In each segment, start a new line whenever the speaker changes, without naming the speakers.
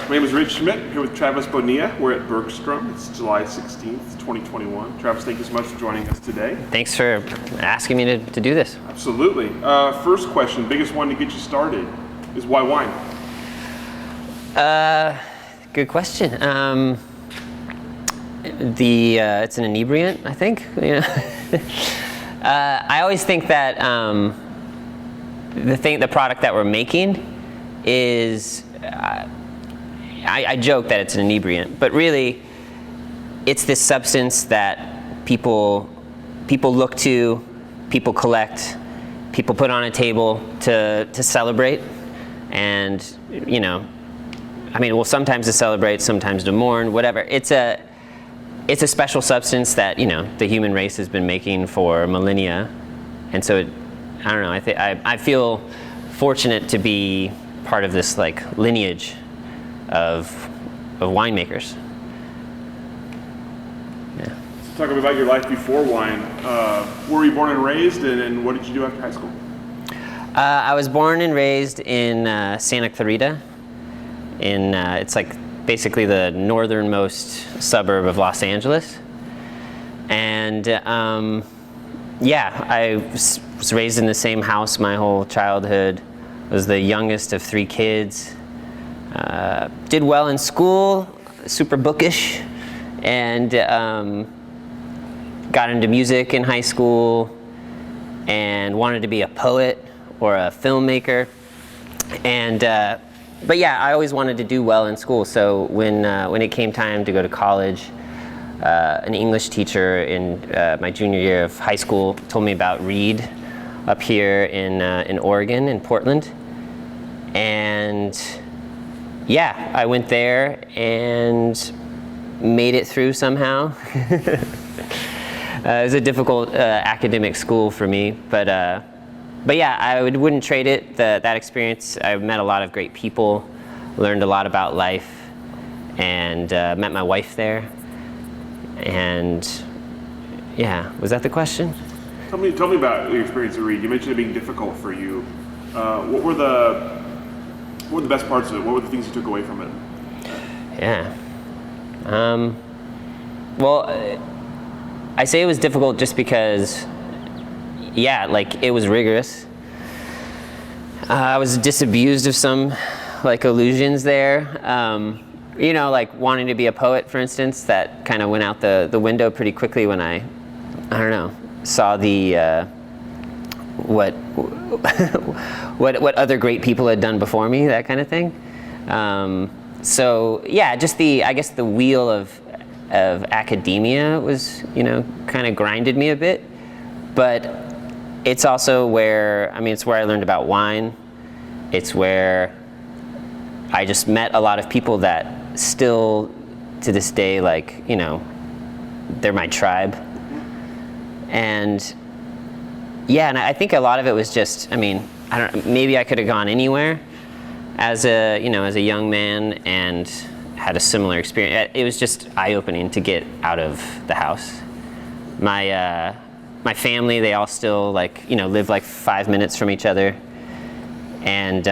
My name is Rich Schmidt, here with Travis Bonilla. We're at Bergström. It's July 16th, 2021. Travis, thank you so much for joining us today.
Thanks for asking me to do this.
Absolutely. First question, biggest one to get you started, is why wine?
Good question. It's an inebriant, I think. You know? I always think that the product that we're making is, I joke that it's an inebriant, but really it's this substance that people look to, people collect, people put on a table to celebrate, and you know, I mean, well, sometimes to celebrate, sometimes to mourn, whatever. It's a special substance that, you know, the human race has been making for millennia, and so I don't know. I feel fortunate to be part of this like lineage of winemakers. Yeah.
So talk about your life before wine. Where were you born and raised, and what did you do after high school?
I was born and raised in Santa Clarita. It's like basically the northernmost suburb of Los Angeles, and yeah, I was raised in the same house my whole childhood. I was the youngest of 3 kids. Did well in school, super bookish, and got into music in high school and wanted to be a poet or a filmmaker. And but yeah, I always wanted to do well in school. So when it came time to go to college, an English teacher in my junior year of high school told me about Reid up here in Oregon, in Portland. And yeah, I went there and made it through somehow. It was a difficult academic school for me, but yeah, I wouldn't trade it. That experience, I met a lot of great people, learned a lot about life, and met my wife there. And yeah, was that the question?
Tell me about your experience at Reid. You mentioned it being difficult for you. What were the best parts of it? What were the things you took away from it?
Yeah. Well, I say it was difficult just because, yeah, like it was rigorous. I was disabused of some like illusions there. You know, like wanting to be a poet, for instance, that kind of went out the window pretty quickly when I don't know, saw the what other great people had done before me, that kind of thing. So yeah, just I guess the wheel of academia was, you know, kind of grinded me a bit, but it's also where, I mean, it's where I learned about wine. It's where I just met a lot of people that still to this day, like, you know, they're my tribe. And yeah, and I think a lot of it was just, I mean, I don't, maybe I could have gone anywhere as a young man and had a similar experience. It was just eye-opening to get out of the house. My family, they all still, like, you know, live like 5 minutes from each other. And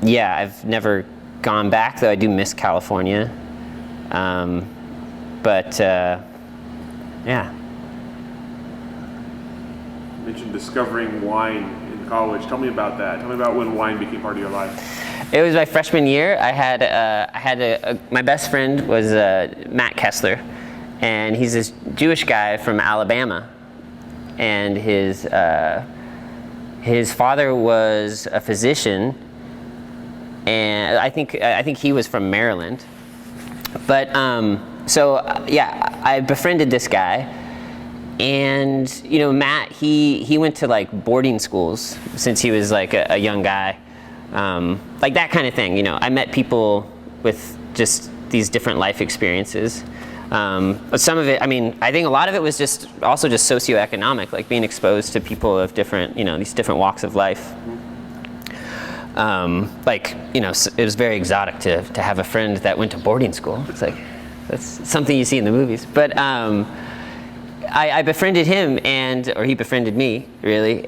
yeah, I've never gone back, though I do miss California. But yeah.
You mentioned discovering wine in college. Tell me about that. Tell me about when wine became part of your life.
It was my freshman year. I had my best friend was Matt Kessler, and he's this Jewish guy from Alabama, and his father was a physician, and I think he was from Maryland. But so yeah, I befriended this guy. And you know, Matt, he went to like boarding schools since he was like a young guy, like that kind of thing. You know, I met people with just these different life experiences. But some of it, I mean, I think a lot of it was just also just socioeconomic, like being exposed to people of different, you know, these different walks of life. Like, you know, it was very exotic to have a friend that went to boarding school. It's like, that's something you see in the movies. But I befriended him, or he befriended me, really.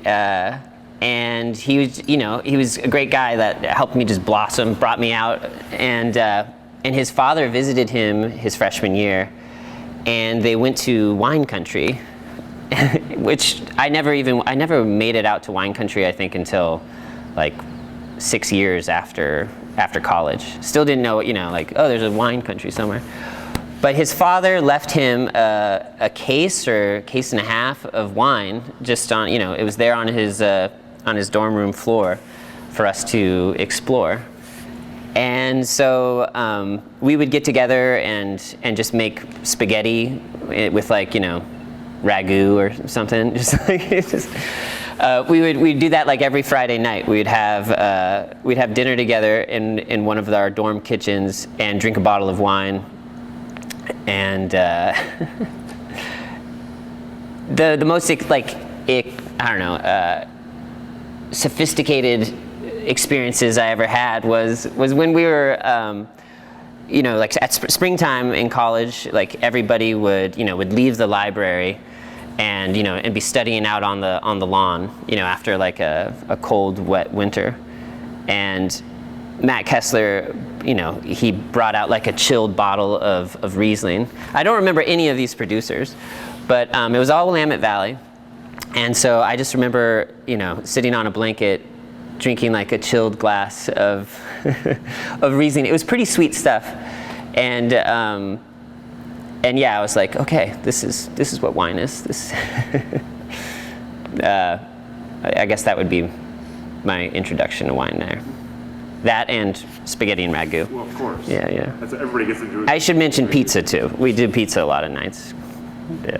and he was a great guy that helped me just blossom, brought me out, and his father visited him his freshman year, and they went to wine country, which I never made it out to wine country, I think, until like 6 years after college. Still didn't know, like, oh, there's a wine country somewhere. But his father left him a case or case and a half of wine, just on, it was there on his dorm room floor for us to explore. And so we would get together and just make spaghetti with, like, ragu or something. We'd do that like every Friday night. We'd have dinner together in one of our dorm kitchens and drink a bottle of wine. And the most sophisticated experiences I ever had was when we were like at springtime in college. Like, everybody would leave the library and be studying out on the lawn after like a cold, wet winter. And Matt Kessler, he brought out like a chilled bottle of Riesling. I don't remember any of these producers, but it was all Willamette Valley. And so I just remember, sitting on a blanket, drinking like a chilled glass of of Riesling. It was pretty sweet stuff. And yeah, I was like, okay, this is what wine is. I guess that would be my introduction to wine there. That and spaghetti and ragu.
Well, of course.
Yeah.
That's what everybody gets into.
I should mention pizza too. We did pizza a lot of nights. Yeah.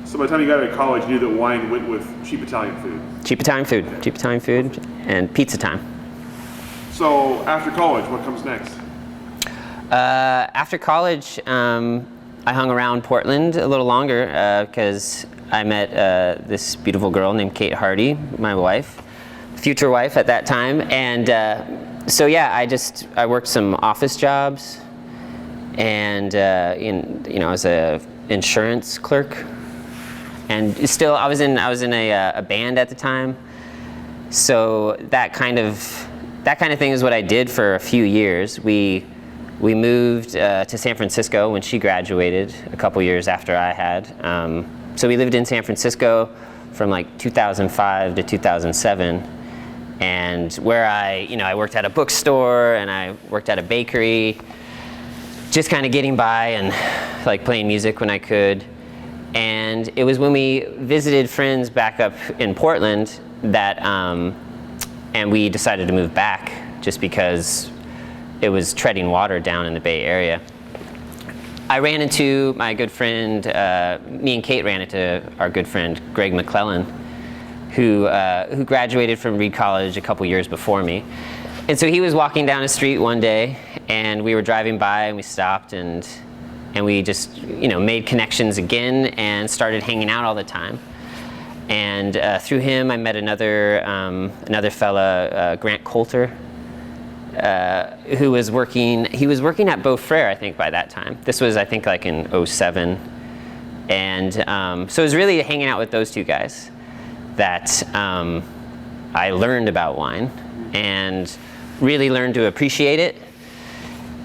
So by the time you got out of college, you knew that wine went with cheap Italian food.
Cheap Italian food, and pizza time.
So after college, what comes next?
After college, I hung around Portland a little longer because I met this beautiful girl named Kate Hardy, my wife, future wife at that time. And so yeah, I worked some office jobs, and I was a insurance clerk, and still I was in a band at the time. So that kind of thing is what I did for a few years. We moved to San Francisco when she graduated a couple years after I had. So we lived in San Francisco from like 2005 to 2007. And where I worked at a bookstore and I worked at a bakery, just kind of getting by and like playing music when I could. And it was when we visited friends back up in Portland that, and we decided to move back just because it was treading water down in the Bay Area. I ran into my good friend, me and Kate ran into our good friend, Greg McClellan, who graduated from Reid College a couple years before me. And so he was walking down the street one day, and we were driving by, and we stopped, and we just made connections again and started hanging out all the time. And through him, I met another fella, Grant Coulter, who was working. He was working at Beaufrere, I think, by that time. This was, I think, like in '07, and so it was really hanging out with those two guys that I learned about wine and really learned to appreciate it.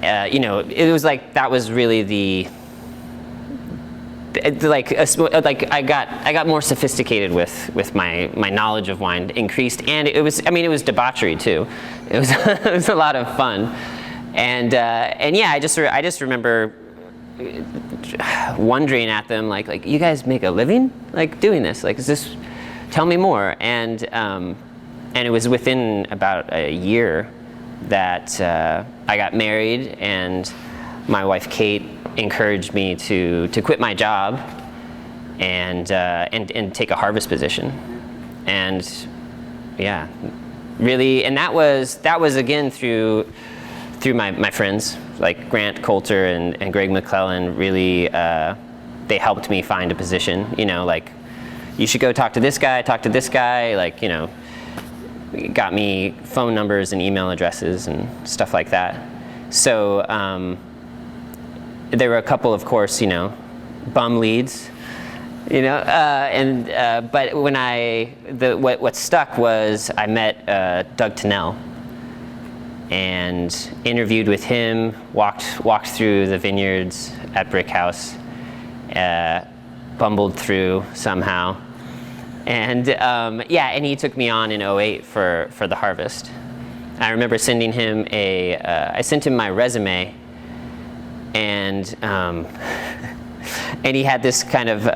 It was like that was really I got more sophisticated with my knowledge of wine, increased, and it was debauchery too. It was a lot of fun, and yeah, I just remember wondering at them like you guys make a living like doing this, like is this, tell me more. And it was within about a year that I got married, and my wife Kate encouraged me to quit my job and take a harvest position. And yeah, really, and that was again through my friends like Grant Coulter and Greg McClellan. Really, they helped me find a position. Like, you should go talk to this guy, like, got me phone numbers and email addresses and stuff like that. So there were a couple, of course, bum leads, But when what stuck was I met Doug Tennell and interviewed with him, walked through the vineyards at Brick House, bumbled through somehow, and he took me on in '08 for the harvest. I remember sending him I sent him my resume, and he had this kind of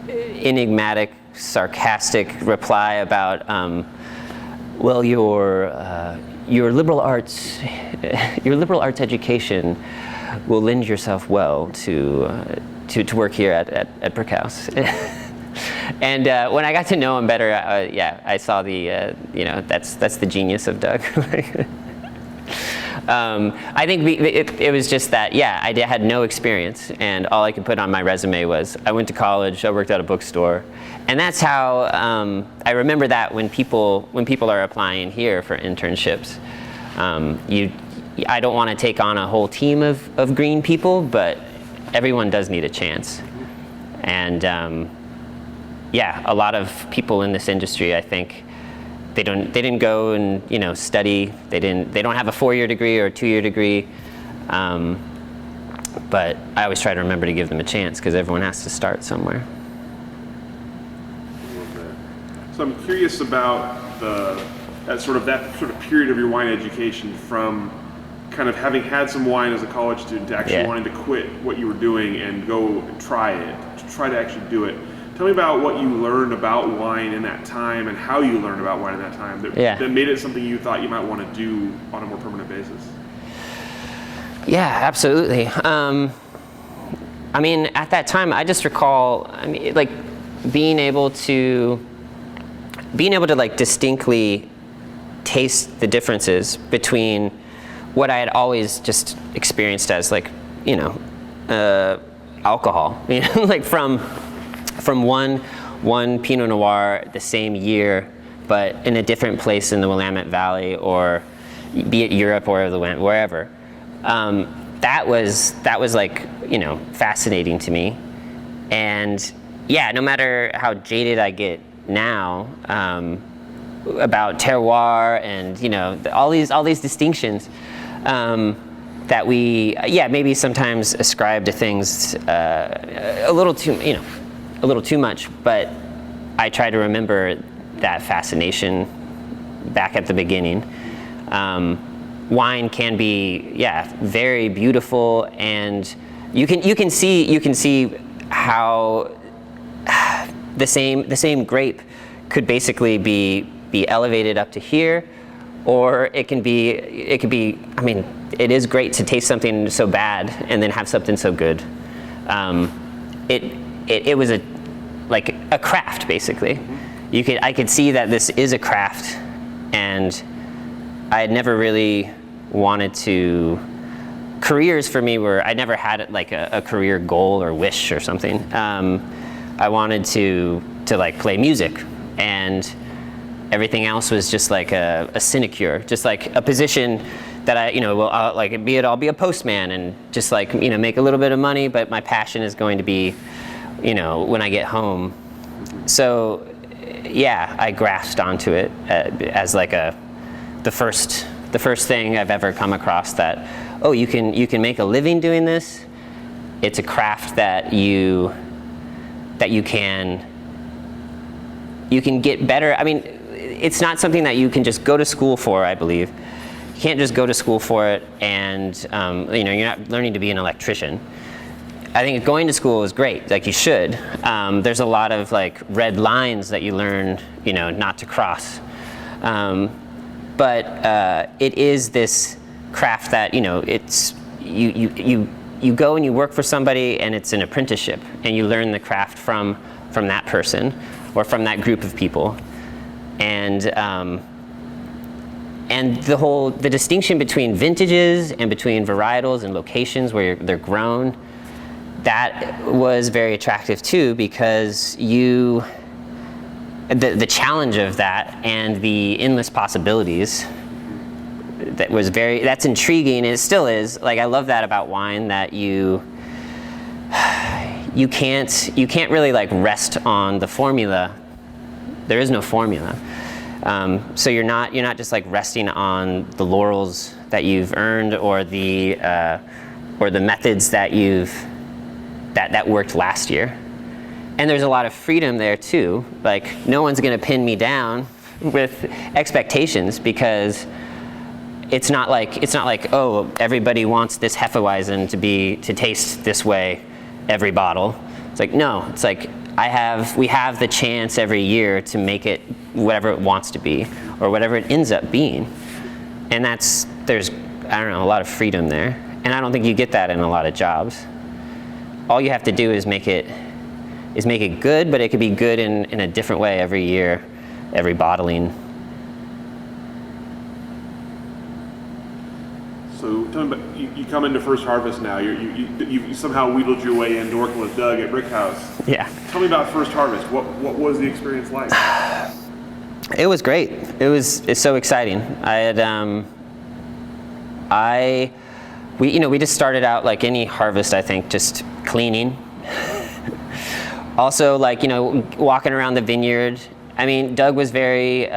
enigmatic, sarcastic reply about, well, your liberal arts education will lend yourself well to work here at Brick House. And when I got to know him better, I saw that's the genius of Doug. I think it was just that, I had no experience, and all I could put on my resume was I went to college, I worked at a bookstore, and that's how I remember that when people are applying here for internships. I don't want to take on a whole team of green people, but everyone does need a chance, and a lot of people in this industry, I think, they didn't go and study. They don't have a 4-year degree or a 2-year degree. But I always try to remember to give them a chance because everyone has to start somewhere.
So I'm curious about that sort of period of your wine education, from kind of having had some wine as a college student to actually wanting to quit what you were doing and go and try to actually do it. Tell me about what you learned about wine in that time and how you learned about wine in that time that made it something you thought you might want to do on a more permanent basis.
Yeah, absolutely. At that time, I just recall, being able to distinctly taste the differences between what I had always just experienced as alcohol, from one Pinot Noir the same year, but in a different place in the Willamette Valley, or be it Europe or wherever. That was fascinating to me, and no matter how jaded I get now about terroir and all these distinctions that we maybe sometimes ascribe to things a little too much, but I try to remember that fascination back at the beginning. Wine can be very beautiful, and you can see how the same grape could basically be elevated up to here, or it can be. It is great to taste something so bad and then have something so good. It was a craft, basically. I could see that this is a craft, and I had never really wanted to. Careers for me I never had a career goal or wish or something. I wanted to play music, and everything else was just a sinecure, just a position that I'll be a postman and just make a little bit of money, but my passion is going to be when I get home. So I grasped onto it as the first thing I've ever come across that you can make a living doing this. It's a craft that you can get better. It's not something that you can just go to school for, I believe. You can't just go to school for it and you're not learning to be an electrician. I think going to school is great, you should. There's a lot of red lines that you learn, not to cross. But it is this craft that it's you go and you work for somebody, and it's an apprenticeship, and you learn the craft from that person or from that group of people, and the distinction between vintages and between varietals and locations where they're grown. That was very attractive too, because the challenge of that and the endless possibilities, that's intriguing, and it still is. I love that about wine, that you you can't really like rest on the formula. There is no formula. So you're not just like resting on the laurels that you've earned or the methods that that worked last year. And there's a lot of freedom there too. Like no one's gonna pin me down with expectations, because it's not like oh, everybody wants this Hefeweizen to taste this way every bottle. It's like no, it's like we have the chance every year to make it whatever it wants to be or whatever it ends up being. And there's I don't know, a lot of freedom there. And I don't think you get that in a lot of jobs. All you have to do is make it good, but it could be good in a different way every year, every bottling.
So tell me about, you come into First Harvest now. You somehow wheedled your way in to working with Doug at Brick House.
Yeah.
Tell me about First Harvest. What was the experience like?
It was great. It's so exciting. We just started out like any harvest, I think, just cleaning. Also, like, walking around the vineyard. I mean, Doug was very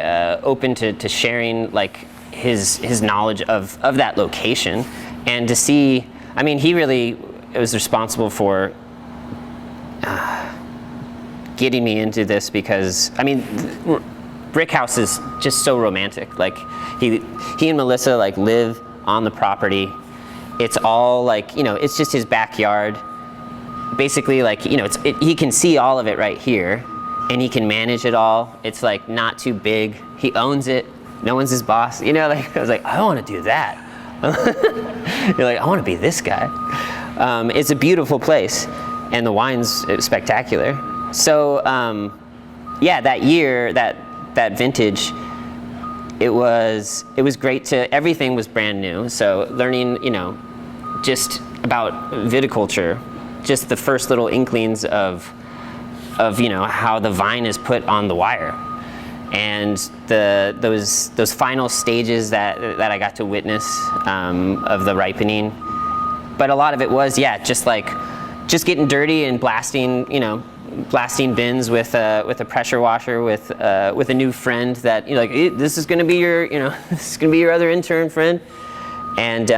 open to sharing like his knowledge of that location, and to see. I mean, he really was responsible for getting me into this, because I mean, Brick House is just so romantic. Like he and Melissa like live on the property. It's all like, it's just his backyard. Basically, like, he can see all of it right here, and he can manage it all. It's like not too big. He owns it. No one's his boss. Like I was like, I want to do that. You're like, I want to be this guy. It's a beautiful place, and the wine's spectacular. So yeah, that year, that vintage, it was great everything was brand new. So learning, just about viticulture, just the first little inklings of how the vine is put on the wire, and those final stages that I got to witness of the ripening. But a lot of it was just getting dirty and blasting bins with a pressure washer with a new friend that this is going to be your other intern friend. And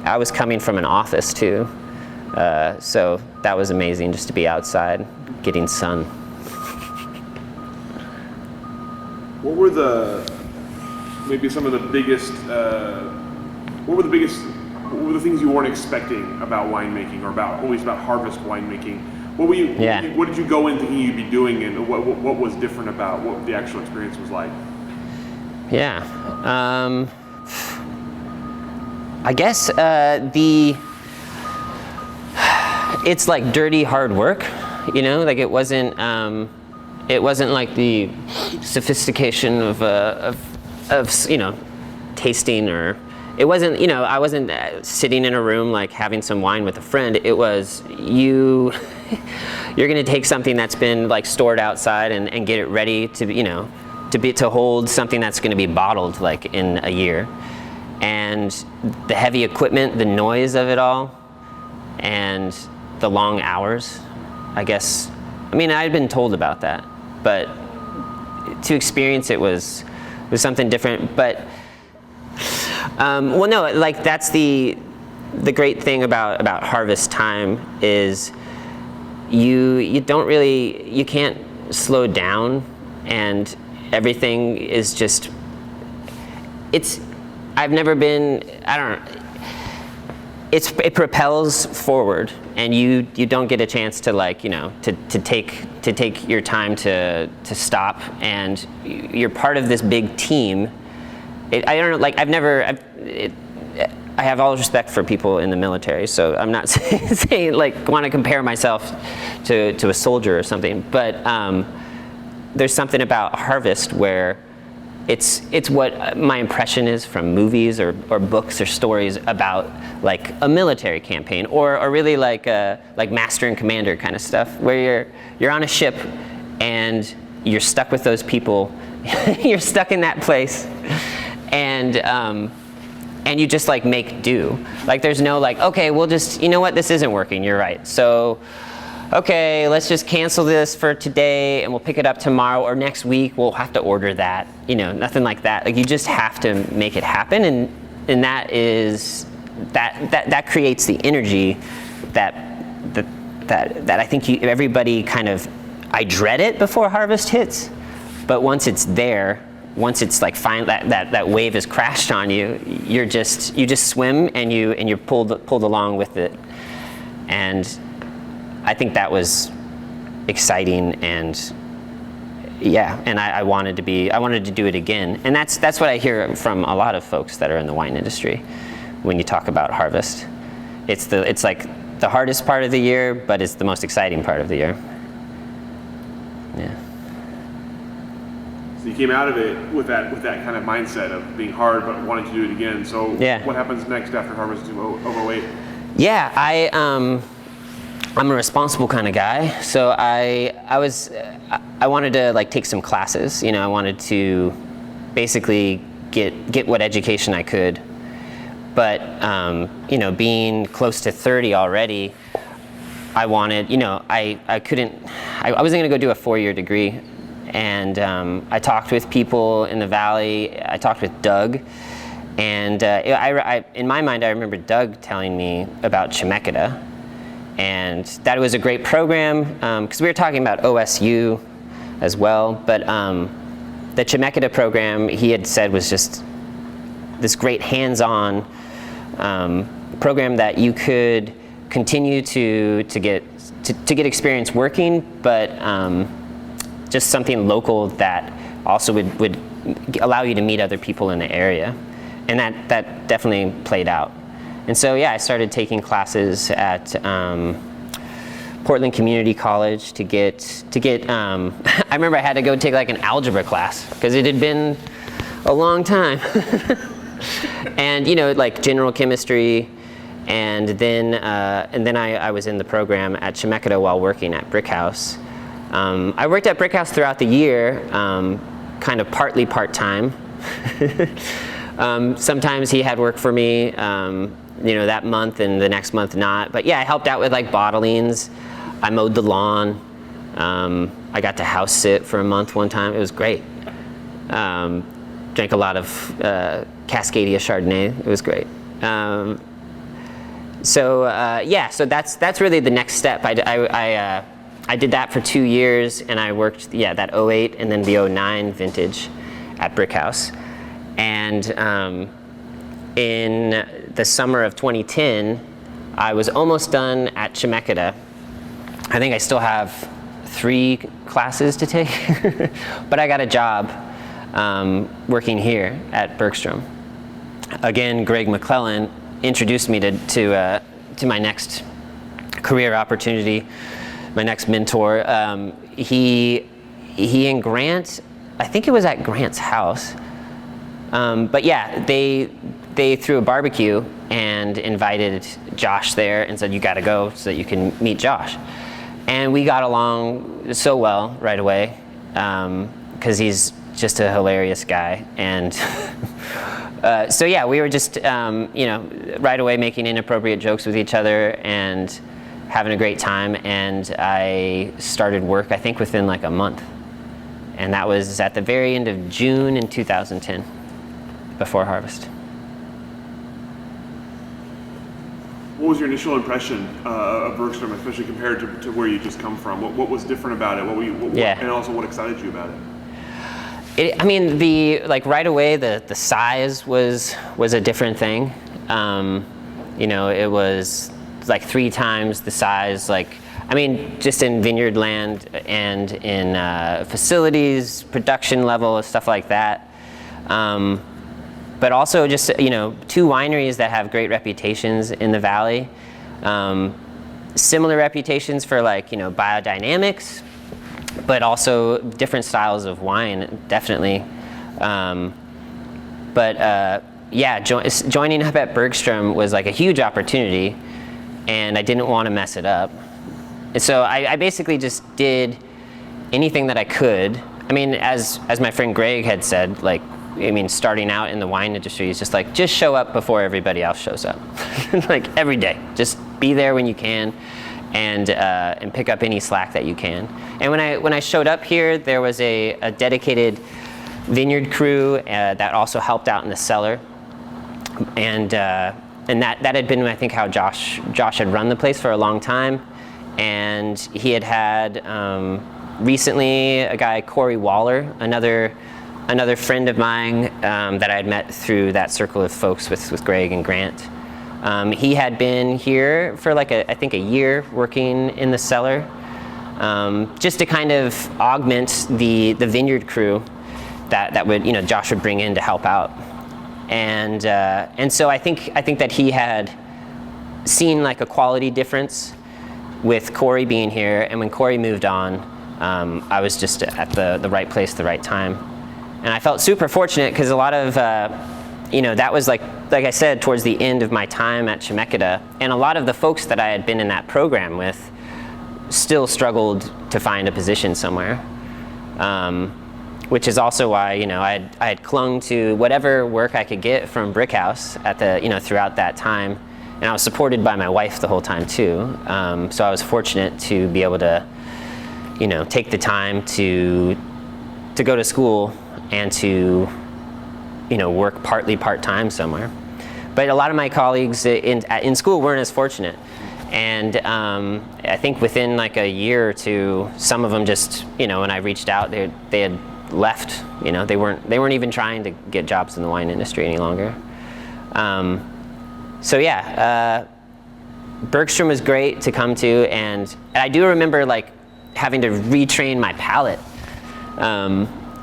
I was coming from an office too, so that was amazing just to be outside getting sun.
What were maybe some of the biggest? What were the things you weren't expecting about winemaking, or always about harvest winemaking? What did you go in thinking you'd be doing, and what was different about what the actual experience was like?
Yeah, I guess it's like dirty hard work, like it wasn't like the sophistication of tasting, or it wasn't, I wasn't sitting in a room like having some wine with a friend. It was you're going to take something that's been like stored outside and get it ready to hold something that's going to be bottled like in a year. And the heavy equipment, the noise of it all, and the long hours, I guess. I mean, I had been told about that, but to experience it was something different. But well, no, like that's the great thing about harvest time is you can't slow down, and everything is just it propels forward, and you don't get a chance to to take your time to stop, and you're part of this big team. I don't know, like I have all respect for people in the military, so I'm not saying like want to compare myself to a soldier or something, but there's something about harvest where it's what my impression is from movies or books or stories about like a military campaign, or really like Master and Commander kind of stuff, where you're on a ship and you're stuck with those people, you're stuck in that place, and and you just like make do. Like there's no like, okay, we'll just, you know what, this isn't working, you're right. So, okay, let's just cancel this for today and we'll pick it up tomorrow, or next week we'll have to order that. You know, nothing like that. Like you just have to make it happen, and that is, that creates the energy that I think everybody kind of, I dread it before harvest hits, but once it's there, once it's like that wave has crashed on you, you just swim and you're pulled along with it. And I think that was exciting, and yeah, and I wanted to do it again. And that's what I hear from a lot of folks that are in the wine industry when you talk about harvest. It's like the hardest part of the year, but it's the most exciting part of the year. Yeah.
So you came out of it with that kind of mindset of being hard but wanting to do it again. So
yeah.
What happens next after harvesting over 08?
Yeah, I'm a responsible kind of guy. So I wanted to like take some classes. You know, I wanted to basically get what education I could. But you know, being close to 30 already, I wanted, you know, I wasn't going to go do a 4-year degree. And I talked with people in the valley. I talked with Doug, and in my mind, I remember Doug telling me about Chemeketa, and that it was a great program, because we were talking about OSU as well. But the Chemeketa program, he had said, was just this great hands-on program that you could continue to get experience working, but just something local that also would allow you to meet other people in the area. And that definitely played out. And so yeah, I started taking classes at Portland Community College to get I remember I had to go take like an algebra class because it had been a long time. And you know, like general chemistry, and then I was in the program at Chemeketa while working at Brickhouse. I worked at Brickhouse throughout the year, kind of partly part-time. Sometimes he had work for me, you know, that month and the next month not. But yeah, I helped out with like bottlings. I mowed the lawn. I got to house sit for a month one time. It was great. Drank a lot of Cascadia Chardonnay. It was great. So that's really the next step. I did that for 2 years, and I worked, that 08 and then the 09 vintage at Brickhouse. And in the summer of 2010, I was almost done at Chemeketa. I think I still have 3 classes to take, but I got a job working here at Bergström. Again, Greg McClellan introduced me to my next career opportunity. My next mentor, he and Grant, I think it was at Grant's house, but yeah, they threw a barbecue and invited Josh there and said, you gotta go so that you can meet Josh. And we got along so well right away, because he's just a hilarious guy. And so yeah, we were just, you know, right away making inappropriate jokes with each other and having a great time, and I started work, I think, within like a month. And that was at the very end of June in 2010, before harvest.
What was your initial impression of Bergström, especially compared to where you just come from? What was different about it? And also what excited you about it?
I mean, right away, the size was a different thing. You know, it was like 3 times the size, just in vineyard land and in facilities, production level, stuff like that. But also just, you know, 2 wineries that have great reputations in the valley. Similar reputations for biodynamics, but also different styles of wine, definitely. Joining up at Bergström was like a huge opportunity, and I didn't want to mess it up. And so I basically just did anything that I could. I mean, as my friend Greg had said, I mean, starting out in the wine industry is just like, just show up before everybody else shows up. Like every day, just be there when you can, and pick up any slack that you can. And when I showed up here, there was a dedicated vineyard crew that also helped out in the cellar, and that had been, I think, how Josh had run the place for a long time, and he had recently a guy, Corey Waller, another friend of mine that I had met through that circle of folks with Greg and Grant. He had been here for like I think a year working in the cellar, just to kind of augment the vineyard crew that would, Josh would bring in to help out. And so I think that he had seen like a quality difference with Corey being here, and when Corey moved on, I was just at the right place at the right time. And I felt super fortunate because a lot of, that was like I said, towards the end of my time at Chemeketa, and a lot of the folks that I had been in that program with still struggled to find a position somewhere, which is also why, I had clung to whatever work I could get from Brickhouse throughout that time, and I was supported by my wife the whole time too. So I was fortunate to be able to, take the time to go to school and to work partly part-time somewhere. But a lot of my colleagues in school weren't as fortunate, and I think within like a year or two, some of them just, when I reached out, they had left. They weren't even trying to get jobs in the wine industry any longer. So yeah, Bergström was great to come to, and I do remember like having to retrain my palate.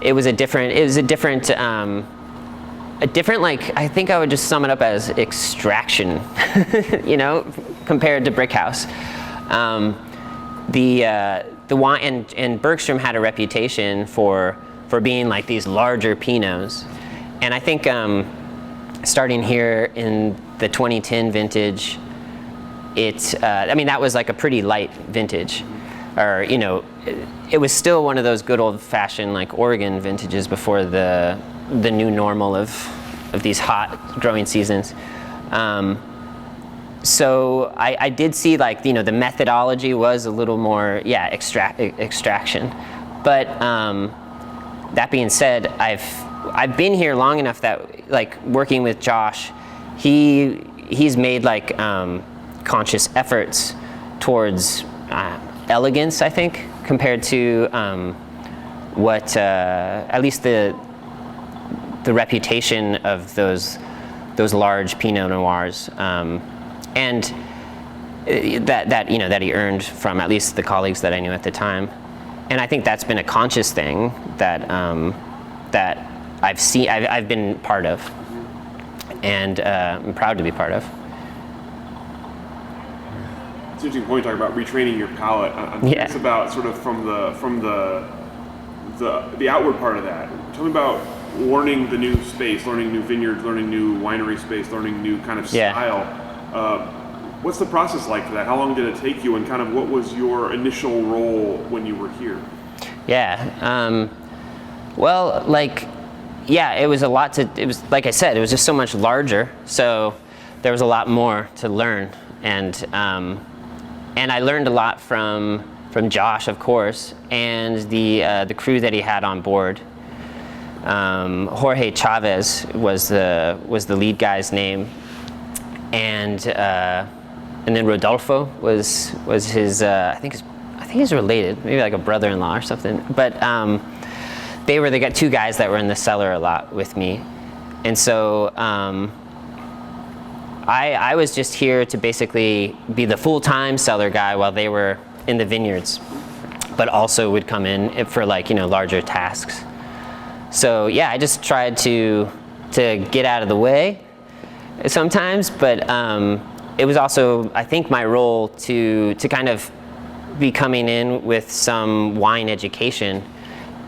It was a different, like, I think I would just sum it up as extraction, compared to Brickhouse. The wine, and Bergström had a reputation for being like these larger Pinots. And I think starting here in the 2010 vintage, that was like a pretty light vintage. Or, it was still one of those good old-fashioned like Oregon vintages before the new normal of these hot growing seasons. So I did see like, the methodology was a little more, extraction. But that being said, I've been here long enough that like working with Josh, he's made like conscious efforts towards elegance, I think, compared to what at least the reputation of those large Pinot Noirs, and that he earned from at least the colleagues that I knew at the time. And I think that's been a conscious thing that I've been part of, and I'm proud to be part of.
It's an interesting point to talk about retraining your palate. I'm curious about sort of from the outward part of that. Tell me about learning the new space, learning new vineyards, learning new winery space, learning new kind of style. What's the process like for that? How long did it take you, and kind of what was your initial role when you were here?
It was a lot it was, like I said, it was just so much larger, so there was a lot more to learn, and I learned a lot from Josh, of course, and the crew that he had on board. Jorge Chavez was the lead guy's name, and then Rodolfo was his. I think he's related, maybe like a brother-in-law or something. But they were the two guys that were in the cellar a lot with me, and so I was just here to basically be the full-time cellar guy while they were in the vineyards, but also would come in for like larger tasks. So I just tried to get out of the way sometimes, but it was also, I think, my role to kind of be coming in with some wine education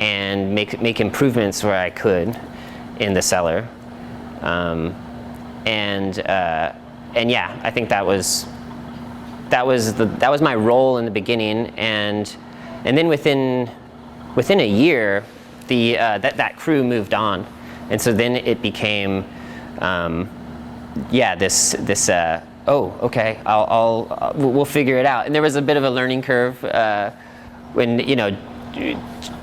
and make improvements where I could in the cellar. I think that was my role in the beginning, and then within a year, that crew moved on. And so then it became, oh, okay, we'll figure it out. And there was a bit of a learning curve when, you know,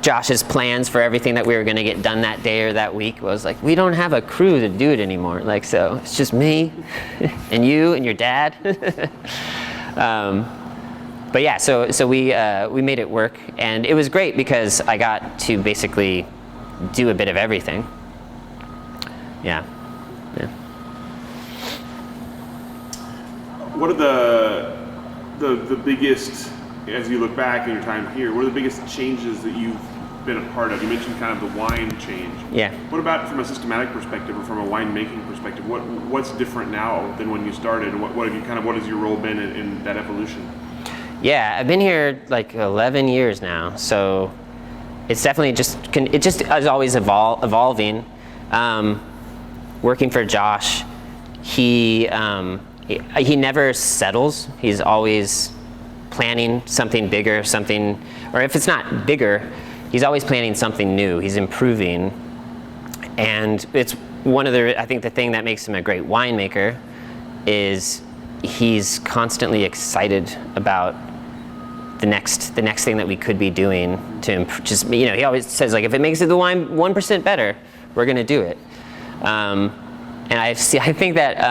Josh's plans for everything that we were going to get done that day or that week was like, we don't have a crew to do it anymore. Like, so it's just me and you and your dad. But yeah, so we made it work, and it was great because I got to basically do a bit of everything. Yeah.
What are the biggest, as you look back in your time here, what are the biggest changes that you've been a part of? You mentioned kind of the wine change.
Yeah.
What about from a systematic perspective or from a winemaking perspective? What's different now than when you started? And what has your role been in that evolution?
Yeah, I've been here like 11 years now, so it's definitely it just is always evolving. Working for Josh, he never settles. He's always planning something bigger, or if it's not bigger, he's always planning something new. He's improving, and it's I think the thing that makes him a great winemaker is he's constantly excited about the next thing that we could be doing to improve. Just, you know, he always says, like, if it makes the wine 1% better, we're going to do it. And I think that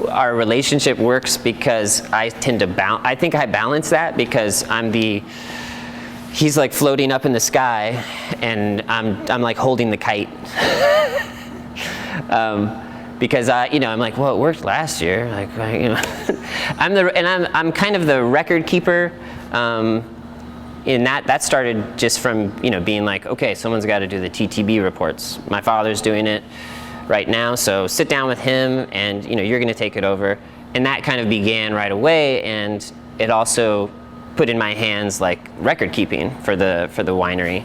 our relationship works because I tend to I think I balance that because he's like floating up in the sky, and I'm like holding the kite. Because I'm like, well, it worked last year. Like, you know, I'm kind of the record keeper. In that started just from, you know, being like, okay, someone's got to do the TTB reports. My father's doing it right now, so sit down with him, and, you know, you're going to take it over. And that kind of began right away, and it also put in my hands like record keeping for the winery.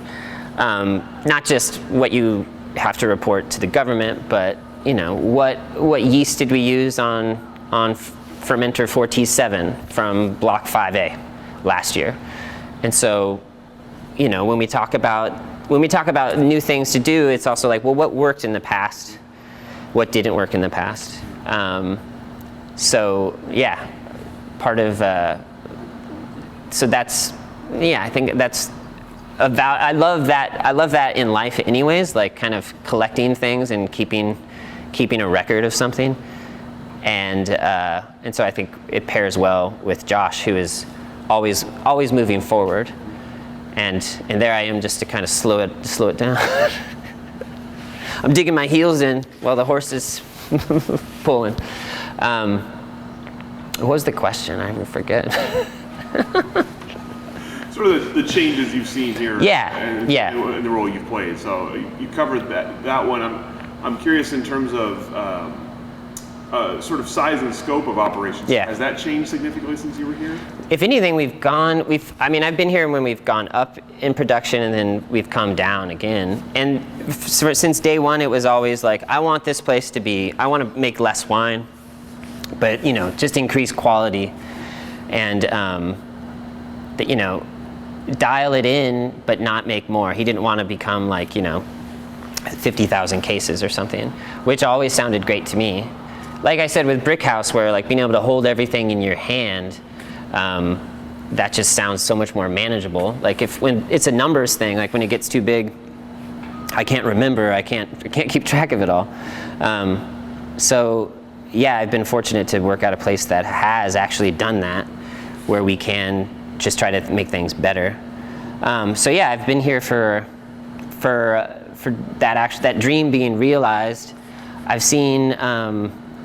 Not just what you have to report to the government, but, you know, what yeast did we use on fermenter 4T7 from block 5A last year. And so, you know, when we talk about new things to do, it's also like, well, what worked in the past? What didn't work in the past? So yeah, part of so that's, yeah, I think that's about, I love that in life anyways, like kind of collecting things and keeping a record of something. And so I think it pairs well with Josh, who is always moving forward. And there I am just to kind of slow it down. I'm digging my heels in while the horse is pulling. What was the question? I forget.
Sort of the changes you've seen here.
Yeah.
In the role you've played. So you covered that one. I'm curious in terms of sort of size and scope of operations.
Yeah.
Has that changed significantly since you were here?
If anything, I've been here when we've gone up in production, and then we've come down again. And since day one, it was always like, I want this place I want to make less wine, but, you know, just increase quality, and you know, dial it in, but not make more. He didn't want to become like, you know, 50,000 cases or something, which always sounded great to me. Like I said with Brick House, where like being able to hold everything in your hand, that just sounds so much more manageable. Like when it's a numbers thing, like when it gets too big, I can't remember, I can't keep track of it all. So yeah, I've been fortunate to work at a place that has actually done that, where we can just try to make things better. So yeah, I've been here for that dream being realized. I've seen,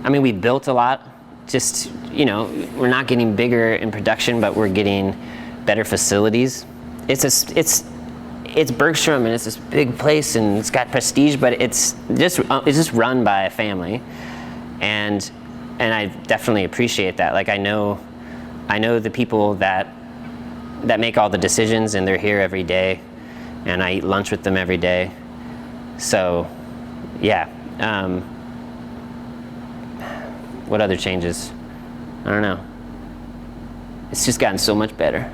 we built a lot. Just, you know, we're not getting bigger in production, but we're getting better facilities. It's Bergström, and it's this big place, and it's got prestige, but it's just run by a family, and I definitely appreciate that. Like I know the people that make all the decisions, and they're here every day, and I eat lunch with them every day. So, yeah. What other changes? I don't know. It's just gotten so much better.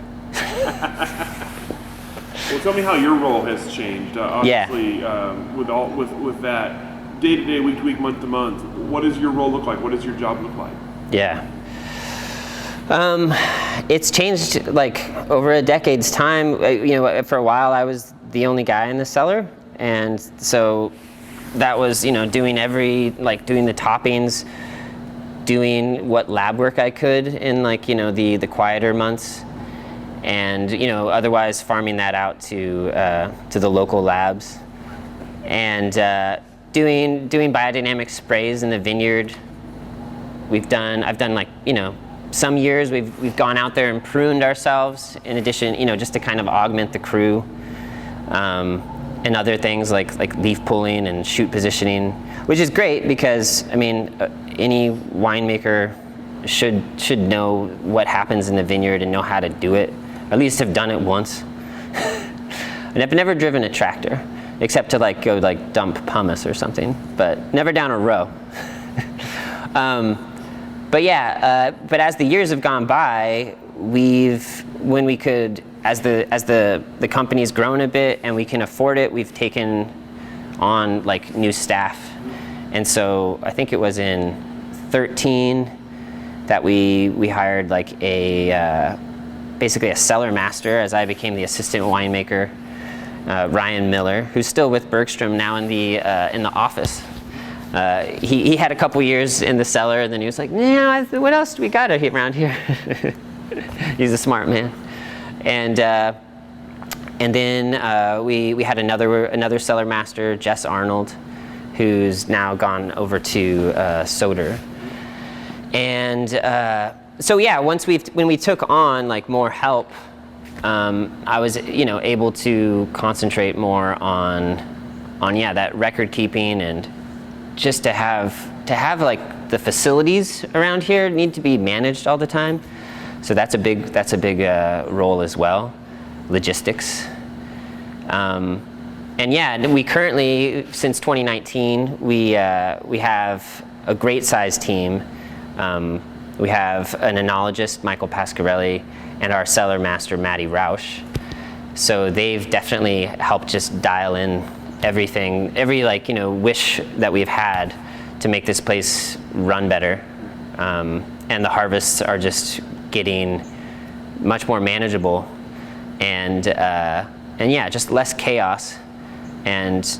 Well, tell me how your role has changed. Obviously, with that, day to day, week to week, month to month, what does your role look like? What does your job look like?
Yeah. It's changed like over a decade's time. For a while I was the only guy in the cellar, and so that was, doing doing the toppings, doing what lab work I could in the quieter months, and otherwise farming that out to the local labs, and doing biodynamic sprays in the vineyard. I've done some years we've gone out there and pruned ourselves in addition, just to kind of augment the crew, and other things like leaf pulling and shoot positioning, which is great because any winemaker should know what happens in the vineyard and know how to do it, at least have done it once. And I've never driven a tractor except to go dump pumice or something, but never down a row. But as the years have gone by, when we could, as the company's grown a bit and we can afford it, we've taken on new staff. And so I think it was in 2013 that we hired basically a cellar master, as I became the assistant winemaker, Ryan Miller, who's still with Bergström now in the office. He had a couple years in the cellar, and then he was like, "Yeah, what else do we got around here?" He's a smart man. And then we had another cellar master, Jess Arnold, who's now gone over to Soder. And when we took on more help, I was able to concentrate more on that record keeping, and just to have the facilities around here need to be managed all the time. So that's a big role as well, logistics. We currently, since 2019, we have a great sized team. We have an enologist, Michael Pasquarelli, and our cellar master, Maddie Rausch. So they've definitely helped just dial in everything, every wish that we've had to make this place run better. And the harvests are just getting much more manageable, and just less chaos, and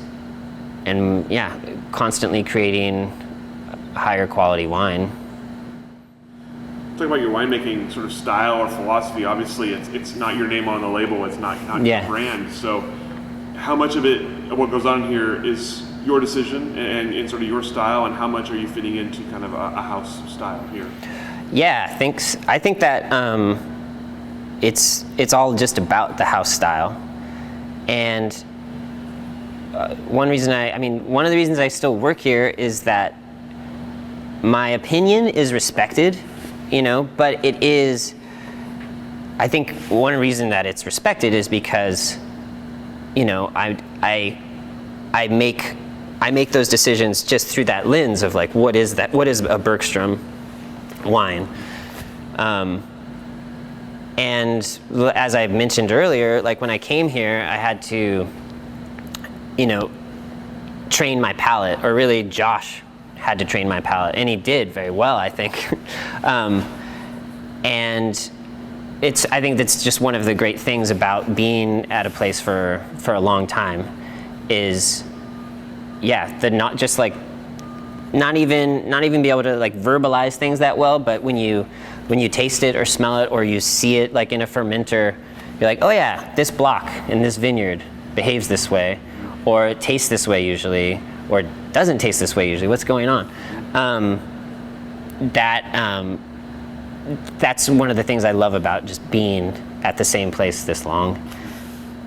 constantly creating higher quality wine.
Talk about your winemaking sort of style or philosophy. Obviously, it's not your name on the label. It's not your brand. So, how much of what goes on here is your decision and sort of your style, and how much are you fitting into kind of a house style here?
Yeah, thanks. I think that it's all just about the house style, and one of the reasons I still work here is that my opinion is respected, but it is. I think one reason that it's respected is because, I make those decisions just through that lens of what is a Bergström wine, and as I mentioned earlier, when I came here, I had to, train my palate, or really Josh had to train my palate, and he did very well, I think. And I think that's just one of the great things about being at a place for a long time is, not even be able to verbalize things that well, but when you taste it or smell it or you see it in a fermenter, you're like, oh yeah, this block in this vineyard behaves this way, or it tastes this way usually, or it doesn't taste this way usually. What's going on? That's one of the things I love about just being at the same place this long.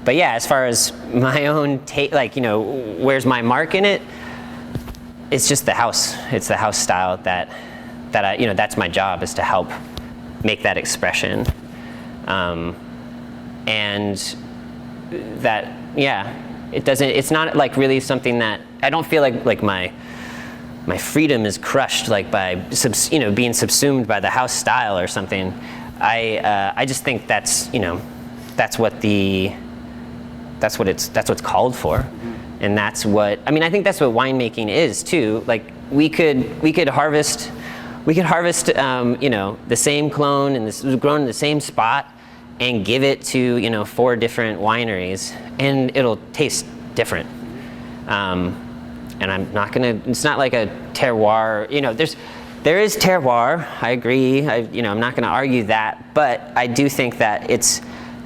But yeah, as far as my own where's my mark in it? It's just the house. It's the house style that I, that's my job, is to help make that expression. And that, it's not really something that, I don't feel like my freedom is crushed by being subsumed by the house style or something. I just think that's what's called for. And that's what, I mean, I think that's what winemaking is too. Like we could harvest, you know, the same clone and this was grown in the same spot and give it to, you know, 4 different wineries and it'll taste different. And I'm not gonna, it's not like a terroir, you know, there is terroir, I agree, I'm not gonna argue that, but I do think that it's,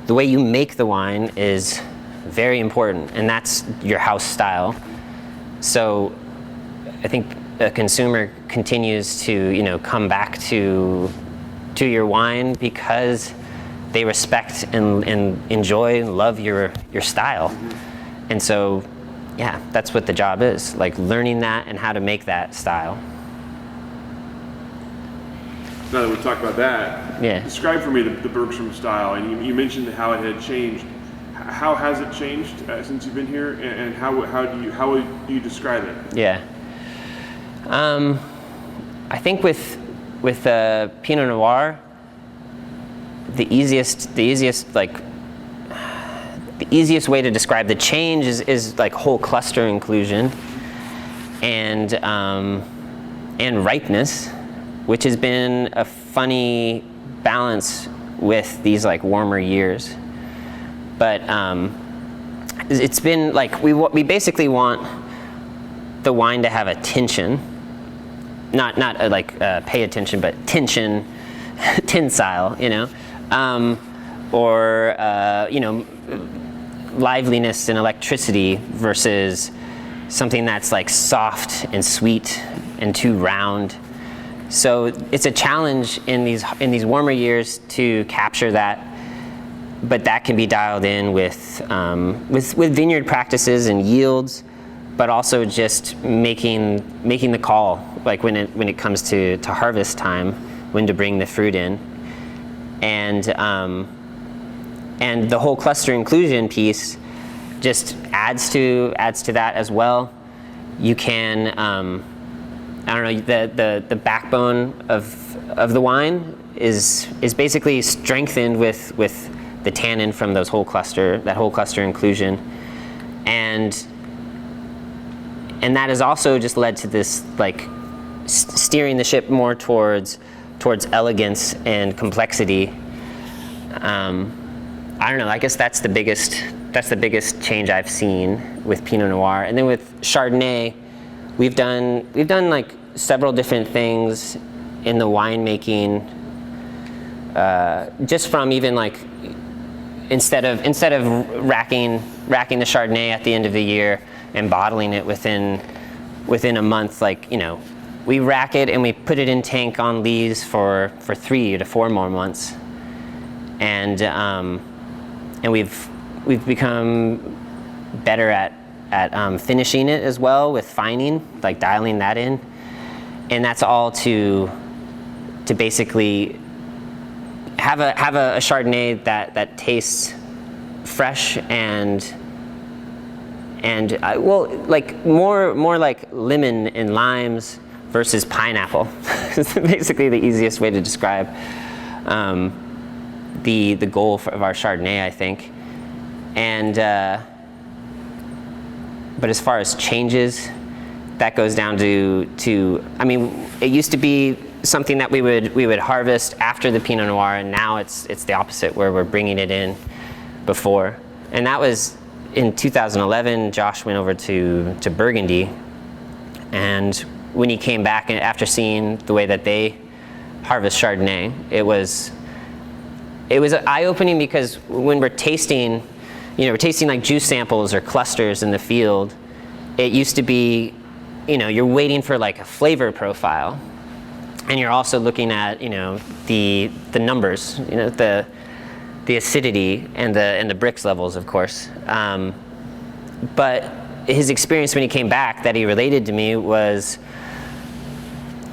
the way you make the wine is very important, and that's your house style. So I think a consumer continues to, you know, come back to your wine because they respect and enjoy and love your style. And so, yeah, that's what the job is, like learning that and how to make that style.
Now that we've talked about that, describe for me the Bergström style, and you mentioned how it had changed. How has it changed since you've been here, and how would you describe it?
Yeah, I think with Pinot Noir, the easiest way to describe the change is like whole cluster inclusion and ripeness, which has been a funny balance with these like warmer years. But it's been like we basically want the wine to have a tension, not pay attention, but tension, tensile, you know, or you know, liveliness and electricity versus something that's like soft and sweet and too round. So it's a challenge in these warmer years to capture that, but that can be dialed in with vineyard practices and yields, but also just making the call, like when it comes to harvest time, when to bring the fruit in, and the whole cluster inclusion piece just adds to that as well. You can I don't know, the backbone of the wine is basically strengthened with the tannin from that whole cluster inclusion, and that has also just led to this like steering the ship more towards elegance and complexity. I don't know, I guess that's the biggest change I've seen with Pinot Noir. And then with Chardonnay, we've done like several different things in the winemaking, just from even like instead of racking the Chardonnay at the end of the year and bottling it within a month, like, you know, we rack it and we put it in tank on lees for 3 to 4 more months, and we've become better at finishing it as well with fining, like dialing that in, and that's all to basically have a Chardonnay that tastes fresh and well, like more like lemon and limes versus pineapple. It's basically the easiest way to describe the goal of our Chardonnay, I think. And but as far as changes, that goes down to I mean, it used to be something that we would harvest after the Pinot Noir, and now it's the opposite, where we're bringing it in before. And that was in 2011. Josh went over to Burgundy, and when he came back after seeing the way that they harvest Chardonnay, it was eye-opening, because when we're tasting, we're tasting like juice samples or clusters in the field, it used to be, you're waiting for like a flavor profile, and you're also looking at, the numbers, the acidity and the Brix levels, of course. But his experience when he came back that he related to me was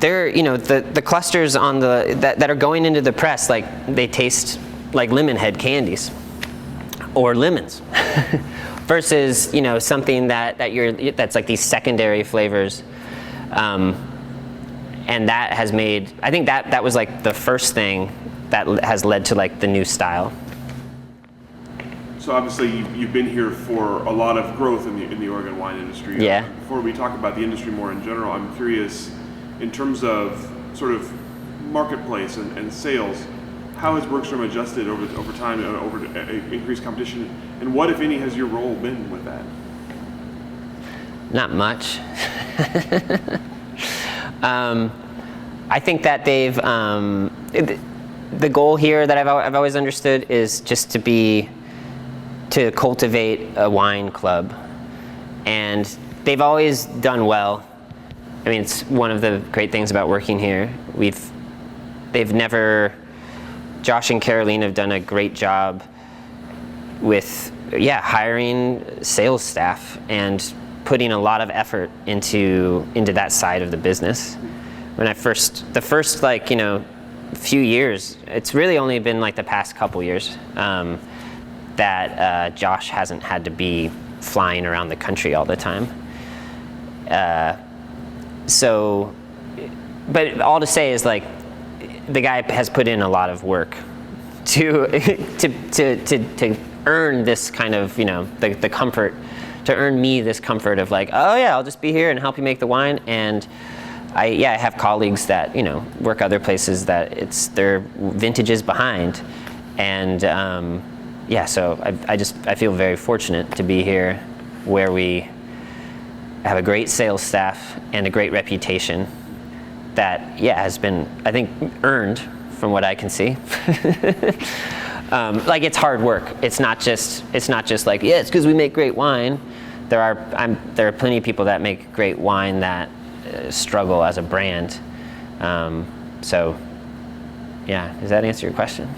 the clusters on that are going into the press, like they taste like lemon head candies or lemons versus something that's like these secondary flavors, and that has made, I think that was like the first thing that has led to like the new style.
So obviously you've been here for a lot of growth in the Oregon wine industry.
Yeah.
Before we talk about the industry more in general, I'm curious in terms of sort of marketplace and sales, how has Bergström adjusted over time, over increased competition, and what, if any, has your role been with that?
Not much. I think that they've the goal here that I've always understood is just to cultivate a wine club, and they've always done well. I mean, it's one of the great things about working here. Josh and Caroline have done a great job with hiring sales staff and putting a lot of effort into that side of the business. When the first few years, it's really only been like the past couple years that Josh hasn't had to be flying around the country all the time. But all to say is like the guy has put in a lot of work to earn this kind of the comfort, to earn me this comfort of like, oh yeah, I'll just be here and help you make the wine. And I have colleagues that work other places that their vintage is behind, and so I feel very fortunate to be here, where we have a great sales staff and a great reputation that has been, I think, earned from what I can see. Like, it's hard work. It's not just like, it's because we make great wine. There are plenty of people that make great wine that struggle as a brand. Does that answer your question?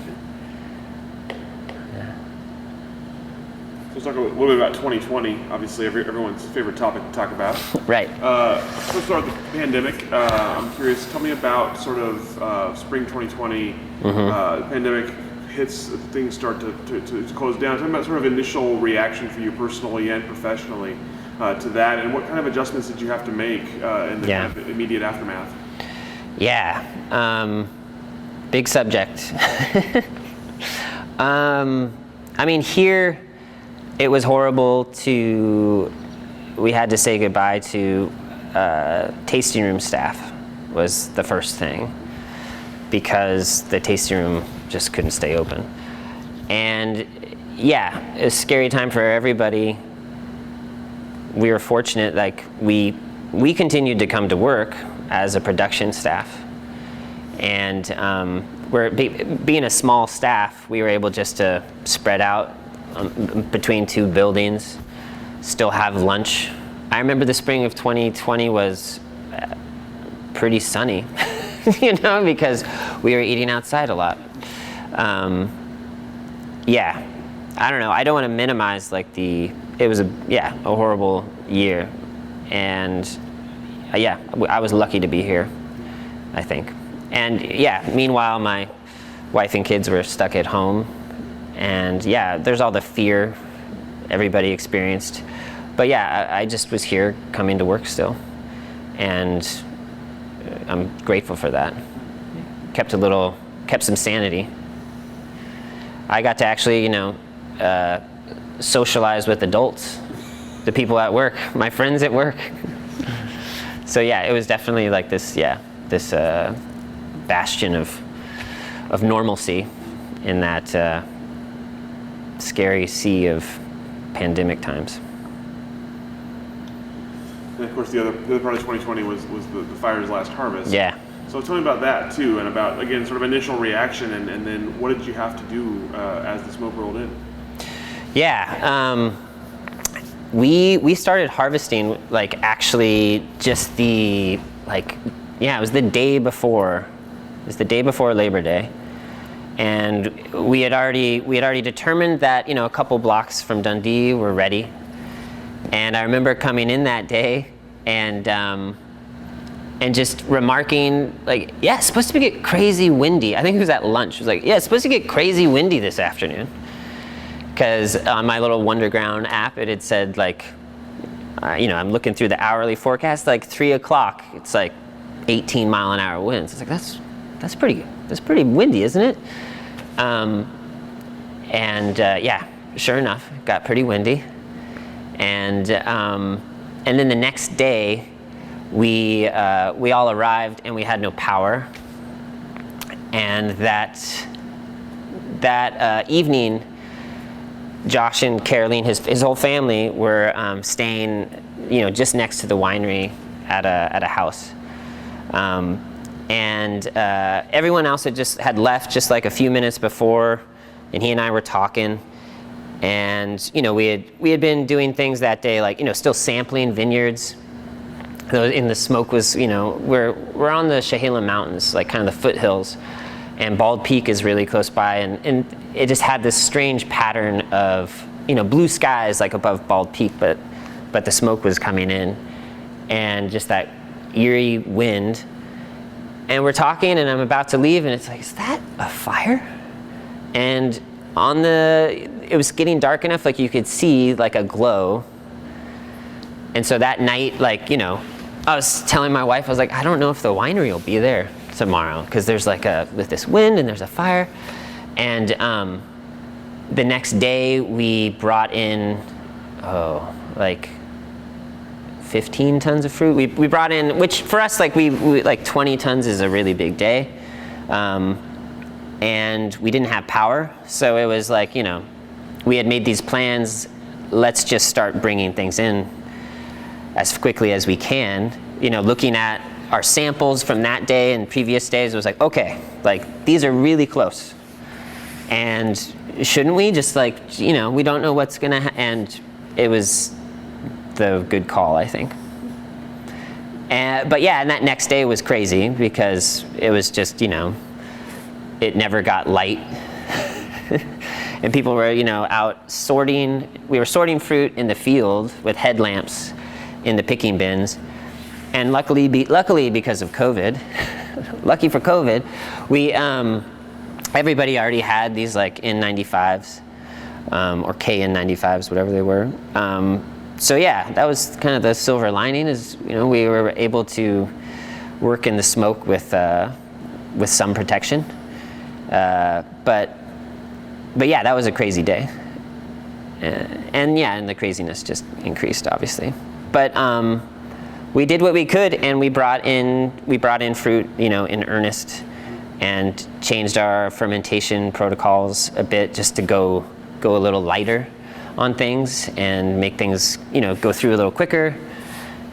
Let's talk a little bit about 2020. Obviously, everyone's favorite topic to talk about.
Right.
Let's start with the pandemic. I'm curious. Tell me about sort of spring 2020. The pandemic hits, things start to close down. Tell me about sort of initial reaction for you personally and professionally to that, and what kind of adjustments did you have to make in the kind of immediate aftermath?
Big subject. I mean, here it was horrible we had to say goodbye to tasting room staff was the first thing, because the tasting room just couldn't stay open. And it was a scary time for everybody. We were fortunate, like we continued to come to work as a production staff, and being a small staff, we were able just to spread out between two buildings, still have lunch. I remember the spring of 2020 was pretty sunny, because we were eating outside a lot. I don't know. I don't want to minimize it was a horrible year, and I was lucky to be here, I think. And meanwhile, my wife and kids were stuck at home, and there's all the fear everybody experienced, but I just was here coming to work still, and I'm grateful for that. Kept some sanity. I got to actually socialize with adults, the people at work, my friends at work. So it was definitely like this bastion of normalcy in that scary sea of pandemic times.
And of course, the other part of 2020 was the fire's last harvest.
Yeah. So
tell me about that too, and about, again, sort of initial reaction, and then what did you have to do as the smoke rolled in?
We started harvesting actually just it was the day before. It was the day before Labor Day, and we had already determined that a couple blocks from Dundee were ready. And I remember coming in that day and just remarking it's supposed to get crazy windy. I think it was at lunch. It was it's supposed to get crazy windy this afternoon. Because on my little Wonderground app, it had said I'm looking through the hourly forecast, 3 o'clock, it's 18 mile an hour winds. It's that's pretty windy, isn't it? sure enough, it got pretty windy. And then the next day, we all arrived and we had no power. And that evening, Josh and Caroline, his whole family, were staying, just next to the winery at a house. And everyone else had left just like a few minutes before, and he and I were talking. And we had been doing things that day, like still sampling vineyards. And the smoke was, we're on the Chehalem Mountains, like kind of the foothills, and Bald Peak is really close by, and it just had this strange pattern of blue skies like above Bald Peak, but the smoke was coming in, and just that eerie wind. And we're talking, and I'm about to leave, and it's like, is that a fire? And it was getting dark enough, like you could see like a glow. And so that night, like, I was telling my wife, I was like, I don't know if the winery will be there tomorrow, because there's with this wind and there's a fire. And the next day we brought in, like 15 tons of fruit. We brought in, which for us, like we like 20 tons is a really big day. And we didn't have power. So it was like, we had made these plans, let's just start bringing things in as quickly as we can. Looking at our samples from that day and previous days, it was like, okay, like these are really close. And shouldn't we just like, we don't know what's gonna and it was the good call, I think. But yeah, and that next day was crazy because it was just, it never got light. And people were, out sorting. We were sorting fruit in the field with headlamps in the picking bins. And luckily because of COVID, lucky for COVID, everybody already had these like N95s or KN95s, whatever they were. So yeah, that was kind of the silver lining is, we were able to work in the smoke with some protection. But yeah, that was a crazy day. And the craziness just increased, obviously. But we did what we could, and we brought in fruit, in earnest, and changed our fermentation protocols a bit just to go a little lighter on things and make things, go through a little quicker.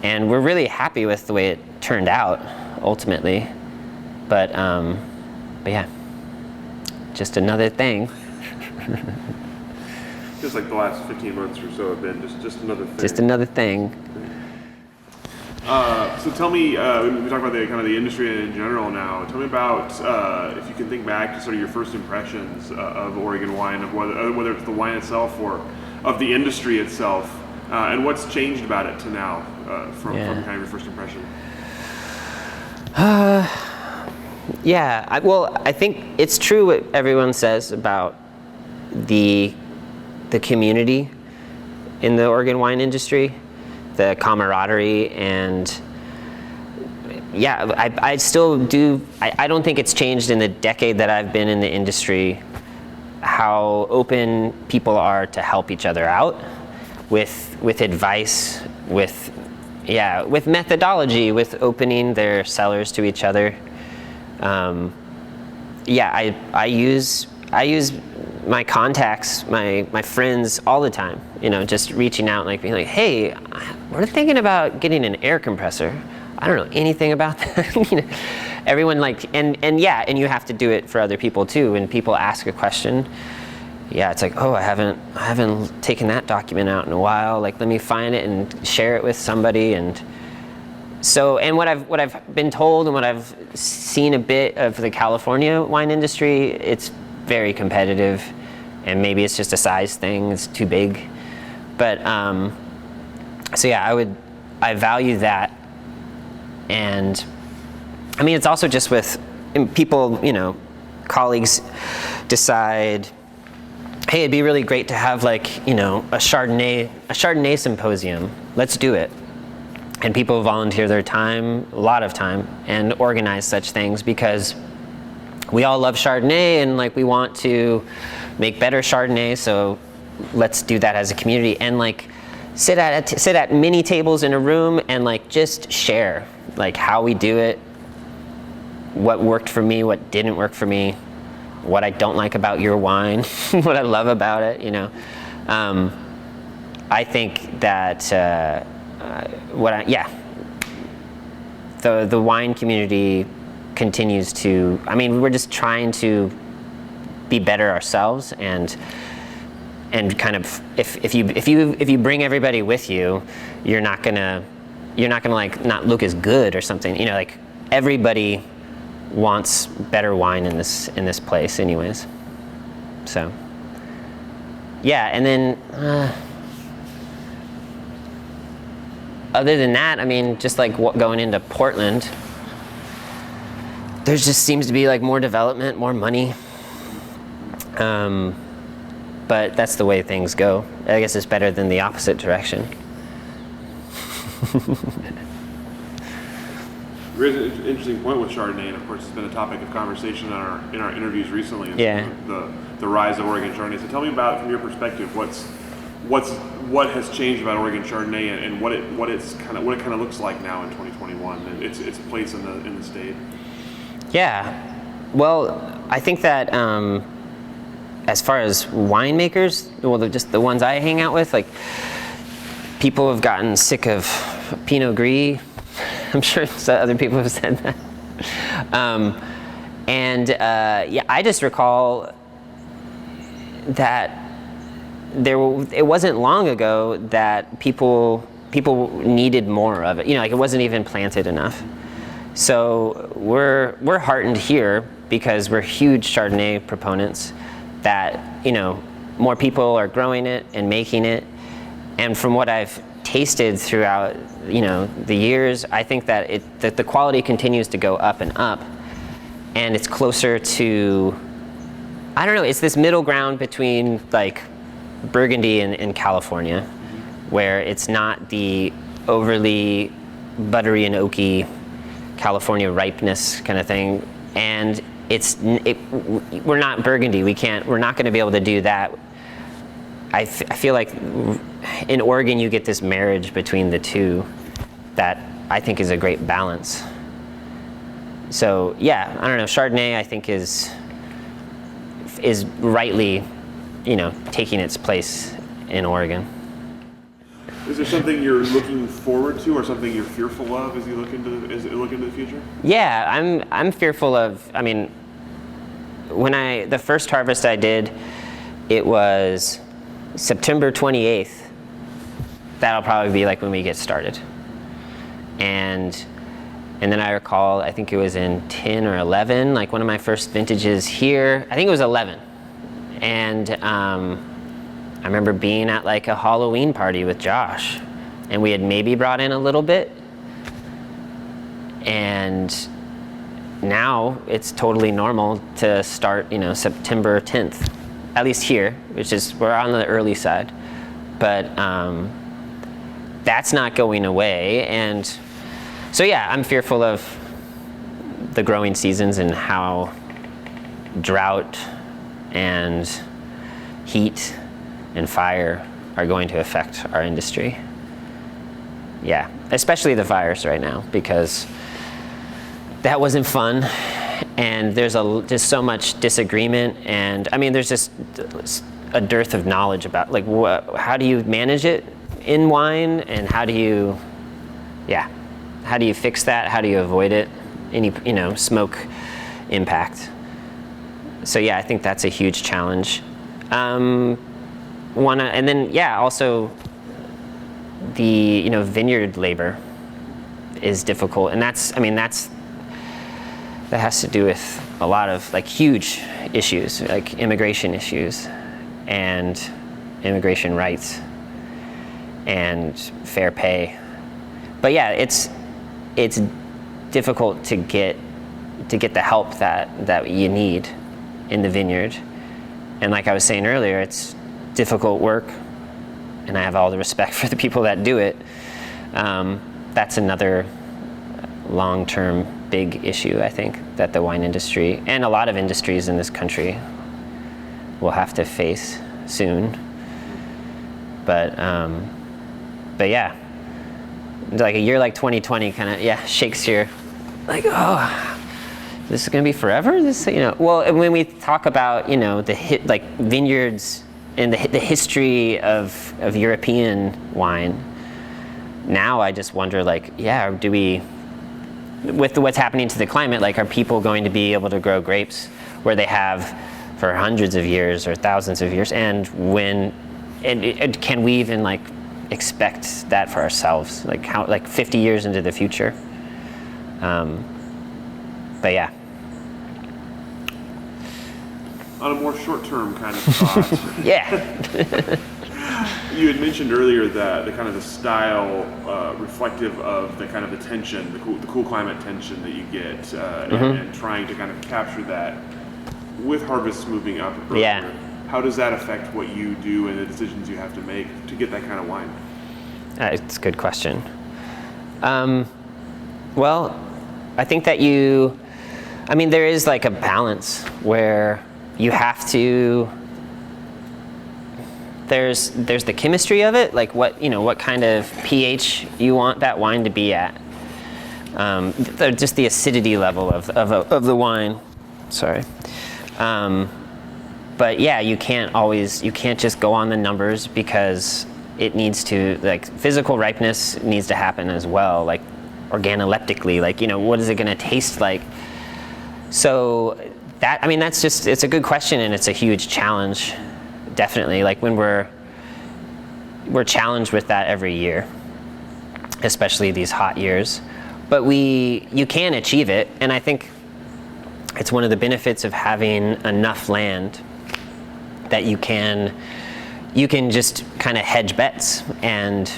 And we're really happy with the way it turned out, ultimately. But yeah, just another thing.
Just like the last 15 months or so have been just another thing.
Just another thing.
So tell me, we talk about the kind of the industry in general now. Tell me about if you can think back to sort of your first impressions of Oregon wine, of whether it's the wine itself or of the industry itself, and what's changed about it to now from kind of your first impression.
I think it's true what everyone says about the community in the Oregon wine industry, the camaraderie, and I still do. I don't think it's changed in the decade that I've been in the industry how open people are to help each other out with advice, with methodology, with opening their cellars to each other. I use my contacts, my friends all the time, just reaching out, like being like, hey, we're thinking about getting an air compressor. I don't know anything about that. Everyone and you have to do it for other people too. When people ask a question, it's like, oh, I haven't taken that document out in a while. Like, let me find it and share it with somebody. And so, and what I've been told and what I've seen a bit of the California wine industry, it's very competitive, and maybe it's just a size thing, it's too big. But I value that. And I mean, it's also just with people, colleagues decide, hey, it'd be really great to have a Chardonnay symposium. Let's do it. And people volunteer their time, a lot of time, and organize such things because we all love Chardonnay and we want to make better Chardonnay. So let's do that as a community, and like sit at many tables in a room and like just share like how we do it, what worked for me, what didn't work for me, what I don't like about your wine, what I love about it, you know. I think that the wine community continues to, I mean, we're just trying to be better ourselves, and kind of if you bring everybody with you, you're not gonna like not look as good or something, you know, like everybody wants better wine in this place anyways. So yeah, and then other than that, I mean, just like going into Portland, there just seems to be like more development, more money. But that's the way things go. I guess it's better than the opposite direction.
There's an interesting point with Chardonnay, and of course it's been a topic of conversation in our interviews recently.
Yeah.
The rise of Oregon Chardonnay. So tell me about, from your perspective, what has changed about Oregon Chardonnay, and what it kind of looks like now in 2021, and its place in the state. Yeah.
Well, I think that as far as winemakers, well, just the ones I hang out with, like people have gotten sick of Pinot Gris. I'm sure other people have said that. Yeah, I just recall that it wasn't long ago that people needed more of it. You know, like it wasn't even planted enough. So we're heartened here because we're huge Chardonnay proponents, that, you know, more people are growing it and making it. And from what I've tasted throughout, you know, the years, I think that the quality continues to go up and up, and it's closer to, I don't know, it's this middle ground between like Burgundy and California, where it's not the overly buttery and oaky California ripeness kind of thing, and we're not Burgundy. We're not going to be able to do that. I feel like in Oregon you get this marriage between the two that I think is a great balance. So yeah, I don't know, Chardonnay I think is rightly, you know, taking its place in Oregon.
Is there something you're looking forward to, or something you're fearful of as you look into the future? Yeah,
I'm fearful of, I mean, the first harvest I did, it was September 28th. That'll probably be like when we get started. And then I recall, I think it was in 10 or 11, like one of my first vintages here, I think it was 11. And I remember being at like a Halloween party with Josh, and we had maybe brought in a little bit, and now it's totally normal to start, you know, September 10th, at least here, which is, we're on the early side, but that's not going away. And so yeah, I'm fearful of the growing seasons and how drought and heat and fire are going to affect our industry. Yeah, especially the fires right now, because that wasn't fun, and there's just so much disagreement, and I mean there's just a dearth of knowledge about like how do you manage it in wine, and how do you fix that, how do you avoid it, any, you know, smoke impact. So yeah, I think that's a huge challenge. And then yeah, also the, you know, vineyard labor is difficult, and that has to do with a lot of like huge issues, like immigration issues and immigration rights and fair pay. But yeah, it's difficult to get the help that you need in the vineyard. And like I was saying earlier, it's difficult work, and I have all the respect for the people that do it. That's another long-term big issue, I think, that the wine industry and a lot of industries in this country will have to face soon. But yeah, like a year like 2020 kind of shakes your, like, oh, this is gonna be forever. This, well, and when we talk about like vineyards and the history of European wine, now I just wonder, like, do we, with what's happening to the climate, like, are people going to be able to grow grapes where they have for hundreds of years or thousands of years, and can we even like expect that for ourselves, like how, like 50 years into the future? But yeah.
On a more short-term kind of thought.
Yeah.
You had mentioned earlier that the kind of the style reflective of the kind of the tension, the cool climate tension that you get, and trying to kind of capture that with harvests moving up.
Yeah.
How does that affect what you do and the decisions you have to make to get that kind of wine?
It's a good question. Well, I think that there is like a balance where you have to, there's the chemistry of it, like what kind of pH you want that wine to be at. Just the acidity level of the wine. Sorry. But yeah, you can't just go on the numbers, because it needs to, like, physical ripeness needs to happen as well, like organoleptically, like, what is it going to taste like? So that's just, it's a good question, and it's a huge challenge, definitely. Like, when we're challenged with that every year, especially these hot years, but you can achieve it. And I think it's one of the benefits of having enough land that you can just kind of hedge bets, and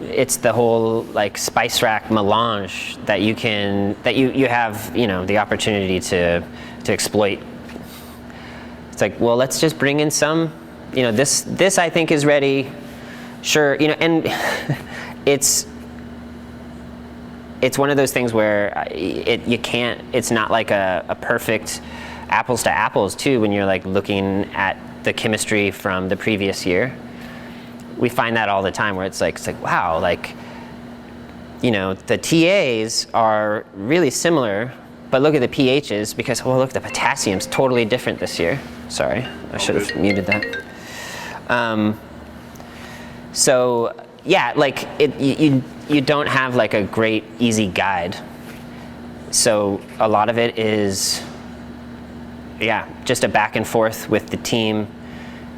it's the whole like spice rack melange that you have the opportunity to exploit. It's like, well, let's just bring in some, this I think is ready, sure, and it's one of those things where it's not like a perfect apples to apples too, when you're like looking at the chemistry from the previous year. We find that all the time, where it's like wow, like, the TAs are really similar, but look at the pHs, because, well, look, the potassium's totally different this year. Sorry, I should have muted that. So yeah, like you don't have like a great easy guide. So a lot of it is just a back and forth with the team,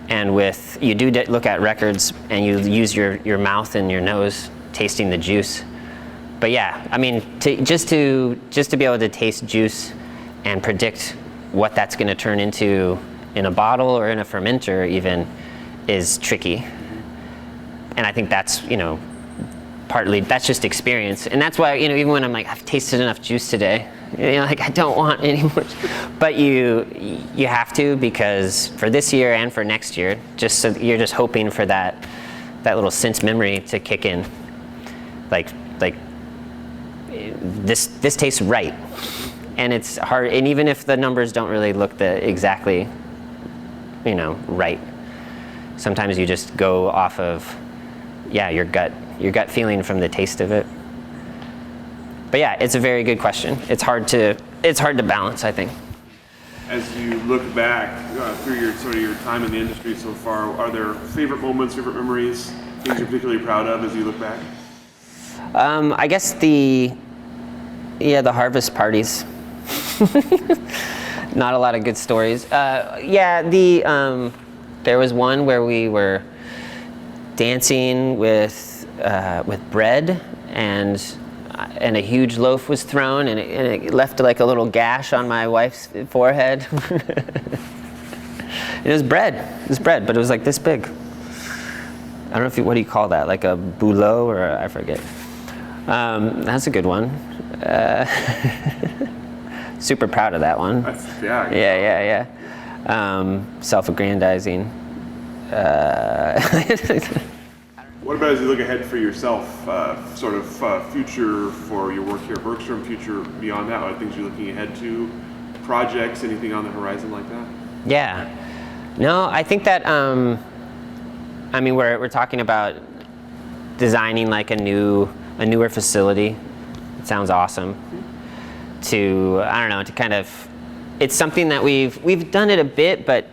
and you do look at records, and you use your mouth and your nose tasting the juice. But yeah, just to be able to taste juice and predict what that's going to turn into in a bottle or in a fermenter even is tricky. And I think that's, partly that's just experience. And that's why, even when I'm like, I've tasted enough juice today, like, I don't want any more. But you have to, because for this year and for next year, just so you're just hoping for that little sense memory to kick in. Like this tastes right. And it's hard, and even if the numbers don't really look exactly, right, sometimes you just go off of, your gut feeling from the taste of it. But yeah, it's a very good question. It's hard to balance, I think.
As you look back through your time in the industry so far, are there favorite moments, favorite memories, things you're particularly proud of as you look back?
I guess the harvest parties. Not a lot of good stories. There was one where we were dancing with bread, and a huge loaf was thrown, and it left like a little gash on my wife's forehead. It was bread, but it was like this big. I don't know what do you call that? Like a boulot, or I forget. That's a good one. Super proud of that one. Yeah. Self-aggrandizing.
What about as you look ahead for yourself, future for your work here at Bergström, future beyond that? Are things you're looking ahead to, projects, anything on the horizon like that?
Yeah. No, I think that, I mean, we're talking about designing like a newer facility. It sounds awesome. To, I don't know, to kind of, it's something that we've done it a bit, but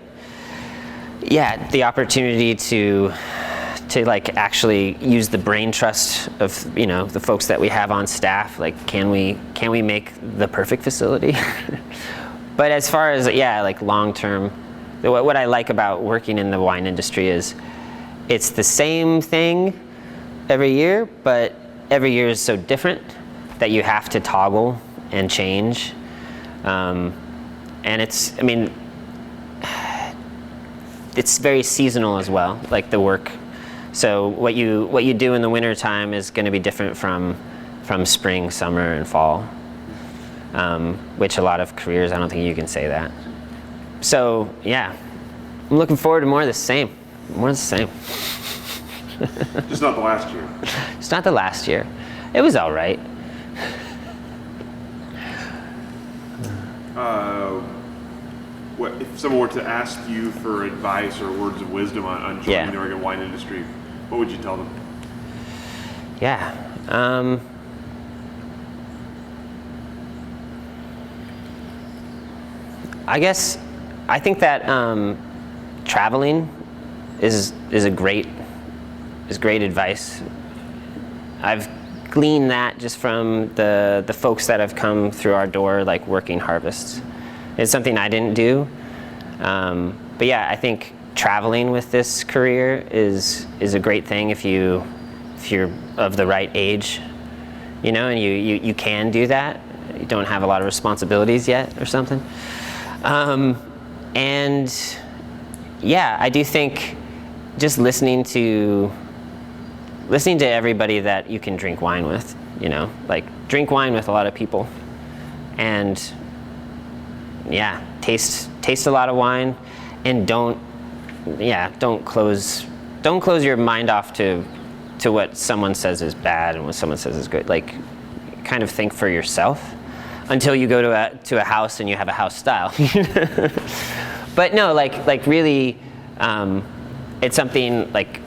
yeah, the opportunity to like actually use the brain trust of, you know, the folks that we have on staff. Like, can we make the perfect facility? But as far as, yeah, like long term, what I like about working in the wine industry is it's the same thing every year, but every year is so different that you have to toggle and change. And it's, I mean, it's very seasonal as well, like the work. So what you do in the winter time is going to be different from spring, summer, and fall, which a lot of careers, I don't think you can say that. So yeah, I'm looking forward to more of the same. More of the same.
Just not the last year.
It's not the last year. It was all right.
What if someone were to ask you for advice or words of wisdom on joining the Oregon wine industry? What would you tell them?
Yeah. I think that traveling is great advice. I've gleaned that just from the folks that have come through our door, like working harvests. It's something I didn't do, but yeah, I think traveling with this career is a great thing if you're of the right age, you know, and you can do that. You don't have a lot of responsibilities yet or something. And yeah, I do think just listening to everybody that you can drink wine with, you know, like drink wine with a lot of people, and yeah, taste a lot of wine, and don't close your mind off to what someone says is bad and what someone says is good. Like, kind of think for yourself until you go to a house and you have a house style. But no, like really, it's something like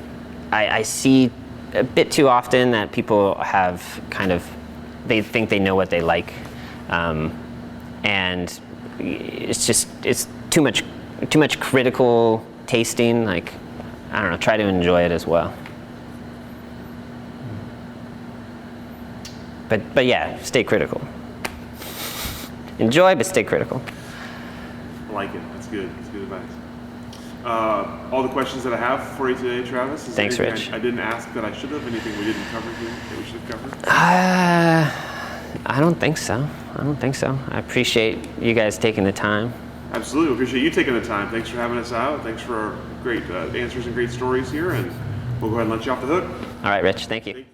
I see a bit too often that people have kind of, they think they know what they like, and it's too much critical tasting. Like, I don't know, try to enjoy it as well. But yeah, stay critical. Enjoy, but stay critical.
I like it. That's good. That's good advice. All the questions that I have for you today, Travis.
Thanks, Rich.
I didn't ask that I should have. Anything we didn't cover here that we should have covered?
I don't think so. I appreciate you guys taking the time.
Absolutely. We appreciate you taking the time. Thanks for having us out. Thanks for great answers and great stories here. And we'll go ahead and let you off the hook.
All right, Rich. Thank you.